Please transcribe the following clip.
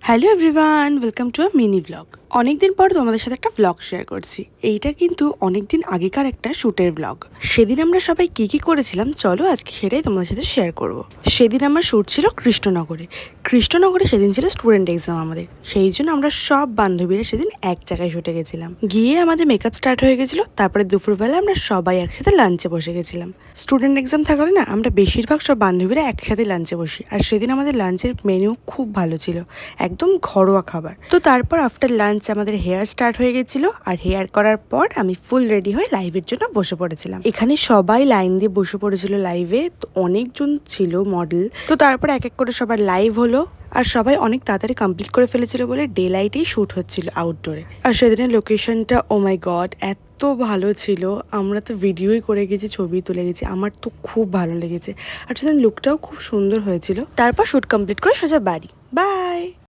Hello everyone, welcome to a mini blog. অনেকদিন পর তোমাদের সাথে একটা ব্লগ শেয়ার করছি। এইটা কিন্তু অনেকদিন আগেকার একটা শ্যুটের ব্লগ। সেদিন আমরা সবাই কি কি করেছিলাম চলো আজকে সেটাই তোমাদের সাথে শেয়ার করব। সেদিন আমার শ্যুট ছিল কৃষ্ণনগরে সেদিন ছিল স্টুডেন্ট এক্সাম আমাদের। সেই জন্য আমরা সব বান্ধবীরা সেদিন এক জায়গায় শুটে গেছিলাম। গিয়ে আমাদের মেকআপ স্টার্ট হয়ে গেছিলো। তারপরে দুপুরবেলা আমরা সবাই একসাথে লাঞ্চে বসে গেছিলাম। স্টুডেন্ট এক্সাম থাকলে না আমরা বেশিরভাগ সব বান্ধবীরা একসাথে লাঞ্চে বসি। আর সেদিন আমাদের লাঞ্চের মেনু খুব ভালো ছিল, একদম ঘরোয়া খাবার। তো তারপর আফটার লাঞ্চ আমাদের হেয়ার স্টার্ট হয়ে গেছিল। আর হেয়ার করার পর আমি ফুল রেডি হয়ে লাইভের জন্য বসে পড়েছিলাম। এখানে সবাই লাইন দিয়ে বসে পড়েছিল লাইভে। তো অনেকজন ছিল মডেল। তো তারপর এক এক করে সবার লাইভ হলো। আর সবাই অনেক তাড়াতাড়ি কমপ্লিট করে ফেলেছিল বলে ডে লাইটেই শ্যুট হচ্ছিল আউটডোরে। আর সেদিনের লোকেশনটা ও মাই গড এত ভালো ছিল। আমরা তো ভিডিওই করে গেছি, ছবি তুলে গেছি। আমার তো খুব ভালো লেগেছে। আর সেদিন লুকটাও খুব সুন্দর হয়েছিল। তারপর শ্যুট কমপ্লিট করে সোজা বাড়ি। বাই।